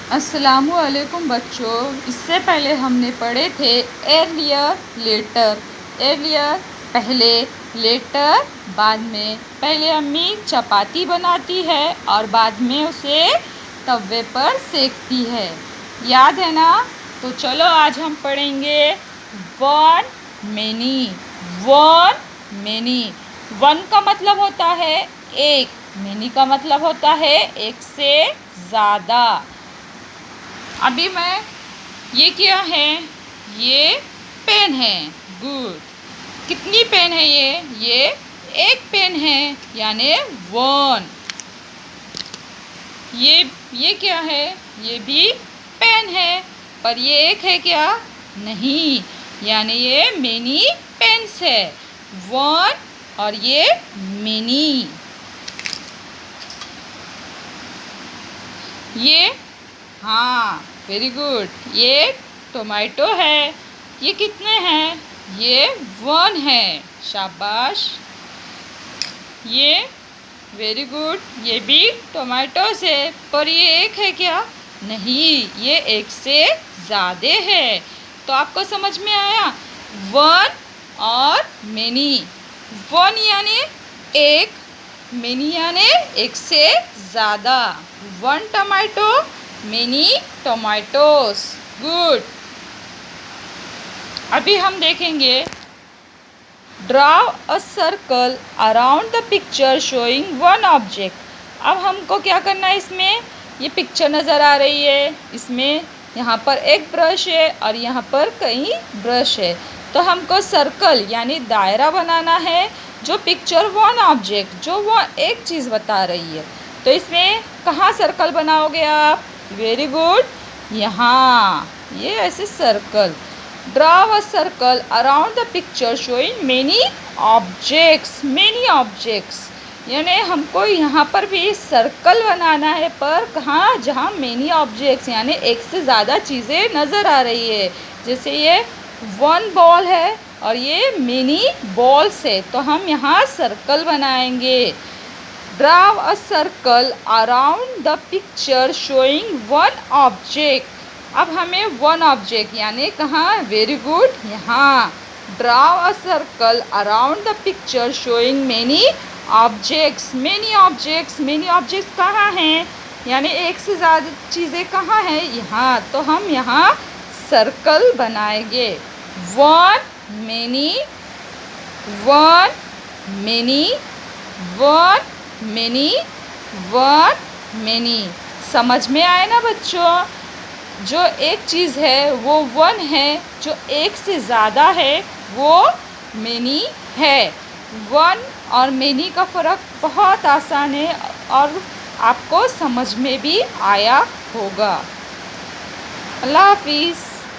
अस्सलामु अलैकुम बच्चों। इससे पहले हमने पढ़े थे एर्लियर लेटर। एर्लियर पहले, लेटर बाद में। पहले अम्मी चपाती बनाती है और बाद में उसे तवे पर सेकती है, याद है ना? तो चलो आज हम पढ़ेंगे one many. One many, one का मतलब होता है एक, मेनी का मतलब होता है एक से ज़्यादा। अभी ये क्या है? ये पेन है। गुड। कितनी पेन है ये एक पेन है, यानी वन। ये क्या है? ये भी पेन है, पर ये एक है क्या? नहीं, यानी ये मेनी पेन्स है। वन और ये मेनी। ये, हाँ, वेरी गुड, ये टोमेटो है। ये कितने हैं? ये वन है, शाबाश। ये वेरी गुड, ये भी टोमेटो से, पर ये एक है क्या? नहीं, ये एक से ज़्यादा है। तो आपको समझ में आया? वन और मेनी। वन यानी एक, मेनी यानी एक से ज़्यादा। One tomato, many Tomatoes. Good. अभी हम देखेंगे draw a circle around the picture showing one object. अब हमको क्या करना है? इसमें ये पिक्चर नज़र आ रही है, इसमें यहाँ पर एक ब्रश है और यहाँ पर कई ब्रश है। तो हमको सर्कल यानी दायरा बनाना है, जो पिक्चर वन ऑब्जेक्ट, जो वो एक चीज़ बता रही है। तो इसमें कहाँ सर्कल बनाओगे आप? वेरी गुड, यहाँ, ये ऐसे circle. Draw a circle around the picture showing many objects. Many objects यानी हमको यहाँ पर भी सर्कल बनाना है, पर कहाँ? जहाँ मेनी ऑब्जेक्ट्स यानी एक से ज़्यादा चीज़ें नज़र आ रही है। जैसे ये वन बॉल है और ये मेनी बॉल्स है, तो हम यहाँ सर्कल बनाएंगे। Draw a circle around the picture showing one object. अब हमें वन ऑब्जेक्ट यानी कहाँ? वेरी गुड, यहाँ। Draw a circle around the picture showing many objects. Many objects, many objects कहाँ हैं? यानी एक से ज़्यादा चीज़ें कहाँ हैं? यहाँ। तो हम यहाँ सर्कल बनाएंगे। One many, one many, one many, one many. समझ में आए ना बच्चों? जो एक चीज़ है वो वन है, जो एक से ज़्यादा है वो मेनी है। वन और मेनी का फ़र्क बहुत आसान है और आपको समझ में भी आया होगा। अल्लाह हाफिज़।